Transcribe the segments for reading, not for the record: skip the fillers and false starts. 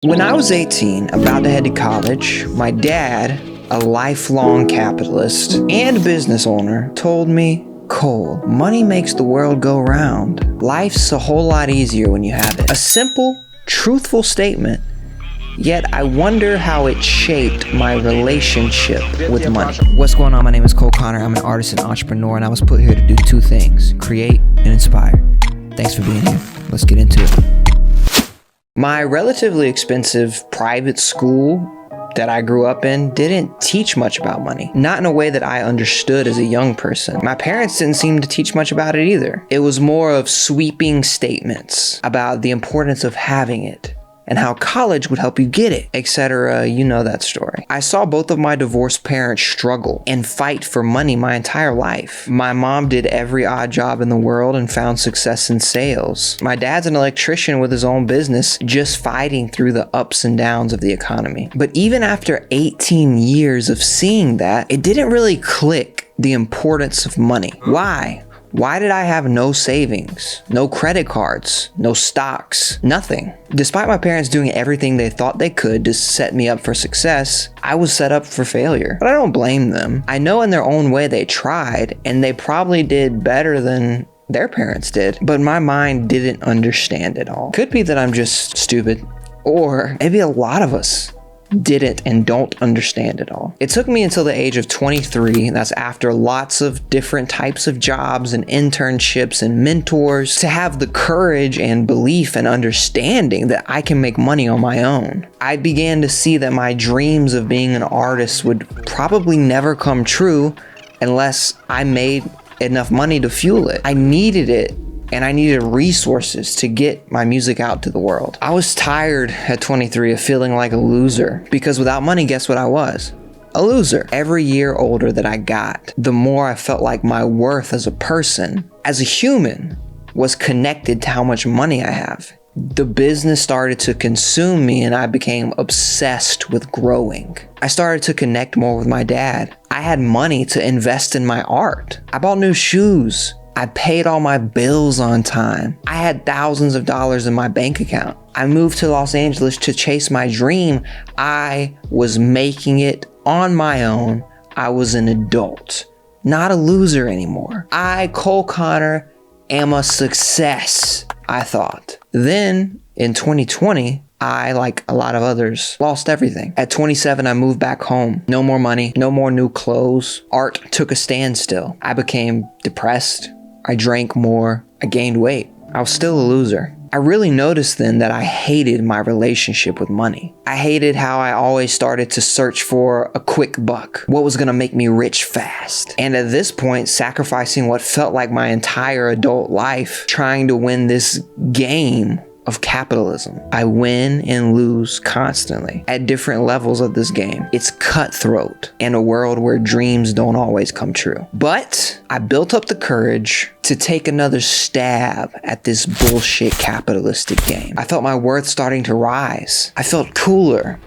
When I was 18, about to head to college, my dad, a lifelong capitalist and business owner, told me, "Cole, money makes the world go round. Life's a whole lot easier when you have it." A simple, truthful statement, yet I wonder how it shaped my relationship with money. What's going on? My name is Cole Connor. I'm an artist and entrepreneur, and I was put here to do two things: create and inspire. Thanks for being here. Let's get into it. My relatively expensive private school that I grew up in didn't teach much about money. Not in a way that I understood as a young person. My parents didn't seem to teach much about it either. It was more of sweeping statements about the importance of having it and how college would help you get it, etc. You know that story. I saw both of my divorced parents struggle and fight for money my entire life. My mom did every odd job in the world and found success in sales. My dad's an electrician with his own business, just fighting through the ups and downs of the economy. But even after 18 years of seeing that, it didn't really click the importance of money. Why? Why did I have no savings, no credit cards, no stocks, nothing? Despite my parents doing everything they thought they could to set me up for success, I was set up for failure. But I don't blame them. I know in their own way they tried, and they probably did better than their parents did, but my mind didn't understand it all. Could be that I'm just stupid, or maybe a lot of us didn't and don't understand it all. It took me until the age of 23, that's after lots of different types of jobs and internships and mentors, to have the courage and belief and understanding that I can make money on my own. I began to see that my dreams of being an artist would probably never come true unless I made enough money to fuel it. I needed it, and I needed resources to get my music out to the world. I was tired at 23 of feeling like a loser, because without money, guess what I was? A loser. Every year older that I got, the more I felt like my worth as a person, as a human, was connected to how much money I have. The business started to consume me, and I became obsessed with growing. I started to connect more with my dad. I had money to invest in my art. I bought new shoes. I paid all my bills on time. I had thousands of dollars in my bank account. I moved to Los Angeles to chase my dream. I was making it on my own. I was an adult, not a loser anymore. I, Cole Connor, am a success, I thought. Then in 2020, I, like a lot of others, lost everything. At 27, I moved back home. No more money, no more new clothes. Art took a standstill. I became depressed. I drank more. I gained weight. I was still a loser. I really noticed then that I hated my relationship with money. I hated how I always started to search for a quick buck, what was gonna make me rich fast. And at this point, sacrificing what felt like my entire adult life, trying to win this game of capitalism. I win and lose constantly at different levels of this game. It's cutthroat in a world where dreams don't always come true. But I built up the courage to take another stab at this bullshit capitalistic game. I felt my worth starting to rise. I felt cooler,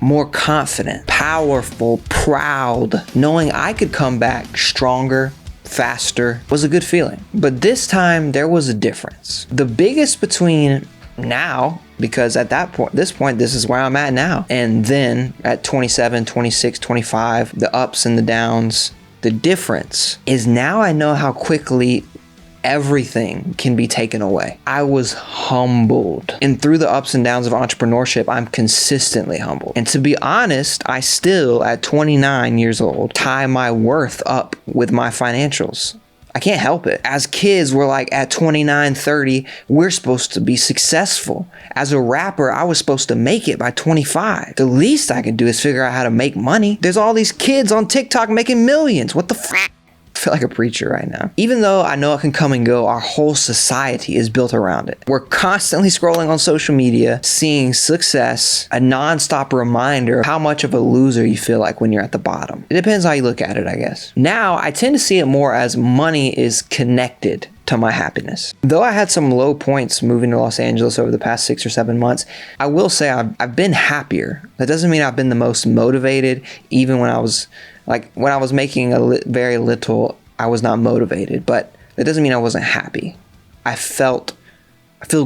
more confident, powerful, proud. Knowing I could come back stronger, faster was a good feeling. But this time there was a difference. The biggest between now, because at this point, this is where I'm at now. And then at 27, 26, 25, the ups and the downs, the difference is now I know how quickly everything can be taken away. I was humbled. And through the ups and downs of entrepreneurship, I'm consistently humbled. And to be honest, I still, at 29 years old, tie my worth up with my financials. I can't help it. As kids, we're like at 29, 30, we're supposed to be successful. As a rapper, I was supposed to make it by 25. The least I can do is figure out how to make money. There's all these kids on TikTok making millions. What the f***? I feel like a preacher right now. Even though I know it can come and go, our whole society is built around it. We're constantly scrolling on social media, seeing success, a nonstop reminder of how much of a loser you feel like when you're at the bottom. It depends how you look at it, I guess. Now, I tend to see it more as money is connected to my happiness. Though I had some low points moving to Los Angeles over the past 6 or 7 months, I will say I've been happier. That doesn't mean I've been the most motivated, even when I was making very little, I was not motivated, but that doesn't mean I wasn't happy. I feel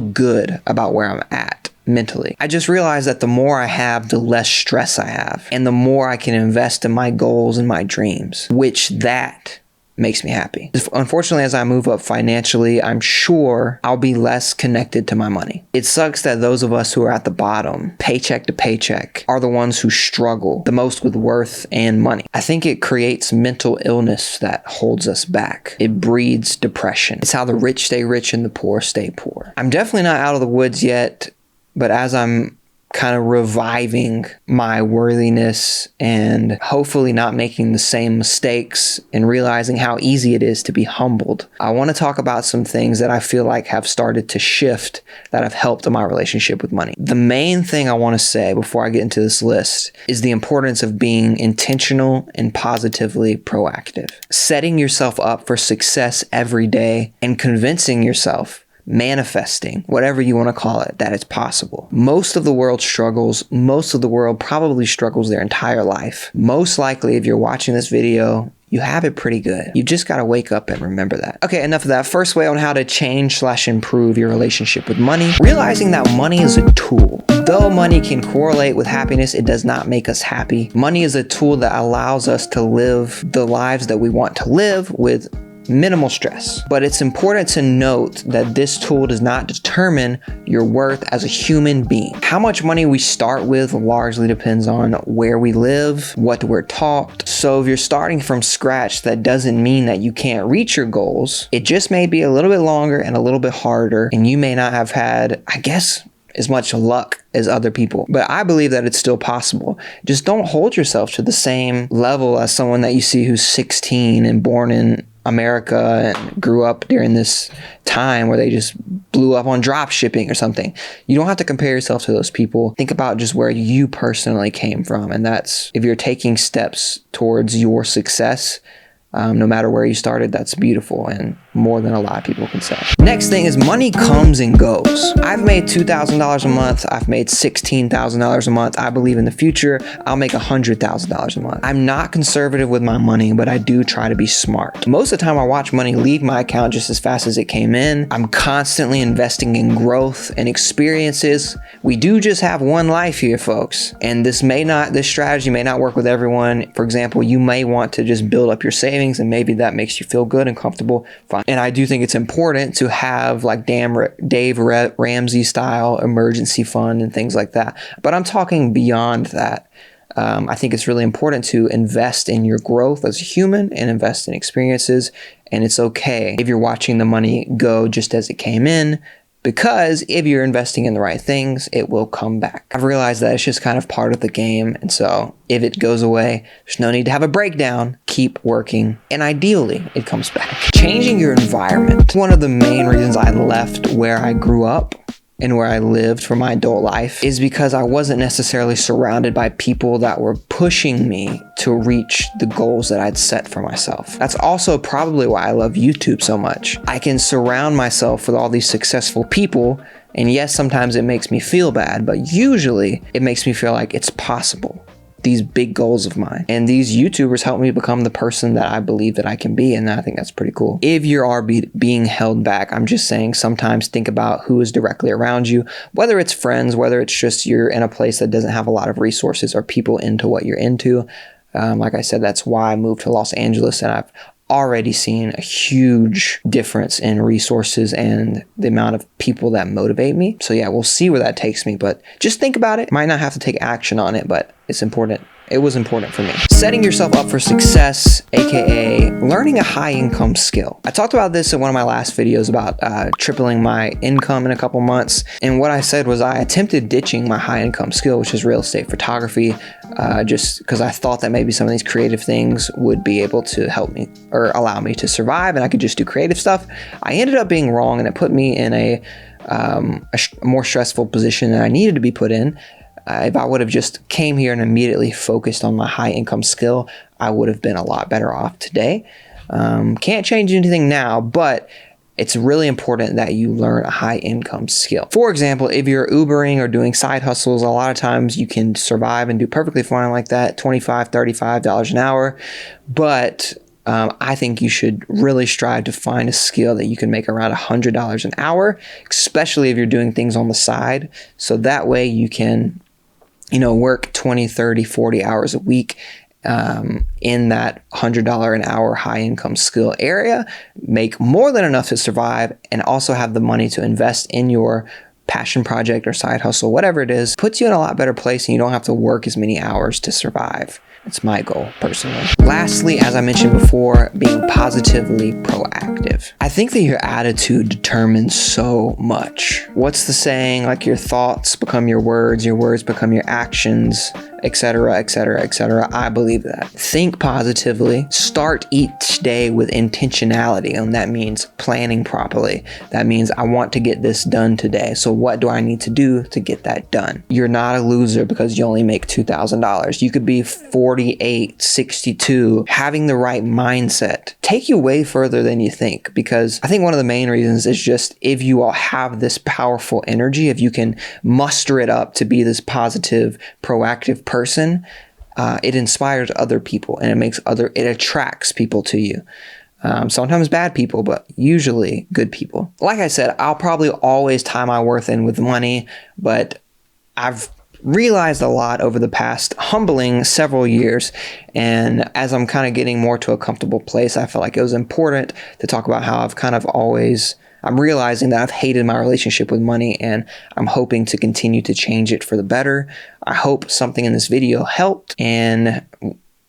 good about where I'm at mentally. I just realized that the more I have, the less stress I have, and the more I can invest in my goals and my dreams, which that makes me happy. Unfortunately, as I move up financially, I'm sure I'll be less connected to my money. It sucks that those of us who are at the bottom, paycheck to paycheck, are the ones who struggle the most with worth and money. I think it creates mental illness that holds us back. It breeds depression. It's how the rich stay rich and the poor stay poor. I'm definitely not out of the woods yet, but as I'm kind of reviving my worthiness and hopefully not making the same mistakes and realizing how easy it is to be humbled, I want to talk about some things that I feel like have started to shift that have helped in my relationship with money. The main thing I want to say before I get into this list is the importance of being intentional and positively proactive. Setting yourself up for success every day and convincing yourself, manifesting, whatever you want to call it, that it's possible. Most of the world struggles. Most of the world probably struggles their entire life. Most likely, if you're watching this video, you have it pretty good. You just got to wake up and remember that. Okay, enough of that. First way on how to change/improve your relationship with money. Realizing that money is a tool. Though money can correlate with happiness, it does not make us happy. Money is a tool that allows us to live the lives that we want to live with minimal stress. But it's important to note that this tool does not determine your worth as a human being. How much money we start with largely depends on where we live, what we're taught. So if you're starting from scratch, that doesn't mean that you can't reach your goals. It just may be a little bit longer and a little bit harder, and you may not have had, I guess, as much luck as other people. But I believe that it's still possible. Just don't hold yourself to the same level as someone that you see who's 16 and born in America and grew up during this time where they just blew up on drop shipping or something. You don't have to compare yourself to those people. Think about just where you personally came from. And that's, if you're taking steps towards your success, no matter where you started, that's beautiful and more than a lot of people can say. Next thing is money comes and goes. I've made $2,000 a month. I've made $16,000 a month. I believe in the future, I'll make $100,000 a month. I'm not conservative with my money, but I do try to be smart. Most of the time I watch money leave my account just as fast as it came in. I'm constantly investing in growth and experiences. We do just have one life here, folks. And this strategy may not work with everyone. For example, you may want to just build up your savings and maybe that makes you feel good and comfortable. Fine. And I do think it's important to have like Dave Ramsey style emergency fund and things like that. But I'm talking beyond that. I think it's really important to invest in your growth as a human and invest in experiences. And it's okay if you're watching the money go just as it came in, because if you're investing in the right things, it will come back. I've realized that it's just kind of part of the game. And so if it goes away, there's no need to have a breakdown. Keep working. And ideally, it comes back. Changing your environment. One of the main reasons I left where I grew up and where I lived for my adult life is because I wasn't necessarily surrounded by people that were pushing me to reach the goals that I'd set for myself. That's also probably why I love YouTube so much. I can surround myself with all these successful people, and yes, sometimes it makes me feel bad, but usually it makes me feel like it's possible. These big goals of mine. And these YouTubers help me become the person that I believe that I can be. And I think that's pretty cool. If you are being held back, I'm just saying sometimes think about who is directly around you, whether it's friends, whether it's just you're in a place that doesn't have a lot of resources or people into what you're into. Like I said, that's why I moved to Los Angeles, and I've already seen a huge difference in resources and the amount of people that motivate me. So yeah, we'll see where that takes me, but just think about it. Might not have to take action on it, but it's important. It was important for me. Setting yourself up for success, aka learning a high income skill. I talked about this in one of my last videos about tripling my income in a couple months. And what I said was I attempted ditching my high income skill, which is real estate photography, just because I thought that maybe some of these creative things would be able to help me or allow me to survive and I could just do creative stuff. I ended up being wrong, and it put me in a more stressful position than I needed to be put in. If I would have just came here and immediately focused on my high income skill, I would have been a lot better off today. Can't change anything now, but it's really important that you learn a high income skill. For example, if you're Ubering or doing side hustles, a lot of times you can survive and do perfectly fine like that, $25, $35 an hour. But I think you should really strive to find a skill that you can make around $100 an hour, especially if you're doing things on the side. So that way you can, work 20, 30, 40 hours a week in that $100 an hour high income skill area, make more than enough to survive, and also have the money to invest in your passion project or side hustle, whatever it is, puts you in a lot better place and you don't have to work as many hours to survive. It's my goal, personally. Lastly, as I mentioned before, being positively proactive. I think that your attitude determines so much. What's the saying? Like, your thoughts become your words become your actions, etc., etc., etc. I believe that. Think positively. Start each day with intentionality, and that means planning properly. That means I want to get this done today. So what do I need to do to get that done? You're not a loser because you only make $2,000. You could be 48, 62. Having the right mindset take you way further than you think, because I think one of the main reasons is just if you all have this powerful energy, if you can muster it up to be this positive, proactive person, it inspires other people and it attracts people to you. Sometimes bad people, but usually good people. Like I said, I'll probably always tie my worth in with money, but I've realized a lot over the past humbling several years. And as I'm kind of getting more to a comfortable place, I felt like it was important to talk about how I'm realizing that I've hated my relationship with money, and I'm hoping to continue to change it for the better. I hope something in this video helped, and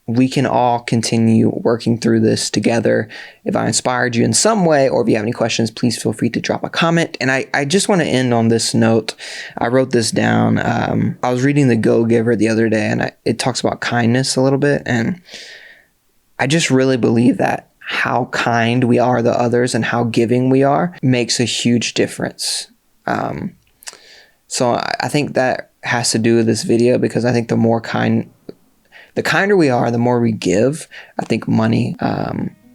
we can all continue working through this together. If I inspired you in some way, or if you have any questions, please feel free to drop a comment. And I just want to end on this note. I wrote this down. I was reading The Go-Giver the other day, and it talks about kindness a little bit. And I just really believe that how kind we are to others and how giving we are makes a huge difference. So I think that has to do with this video, because I think the kinder we are, the more we give. I think money,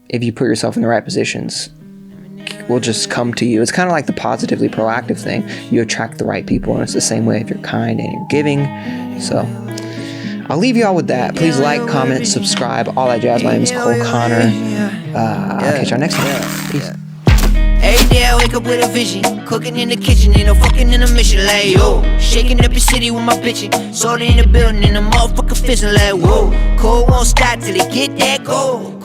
if you put yourself in the right positions, will just come to you. It's kind of like the positively proactive thing. You attract the right people, and it's the same way if you're kind and you're giving. So I'll leave you all with that. Please like, comment, subscribe, all that jazz. My name is Cole Connor. I'll catch y'all next time. Peace. Every day I wake up with a vision, cooking in the kitchen, ain't no fucking in a mission, like yo. Shaking up your city with my bitchin', sold in the building, and the motherfucker fizzing like whoa. Cold won't stop till they get that gold.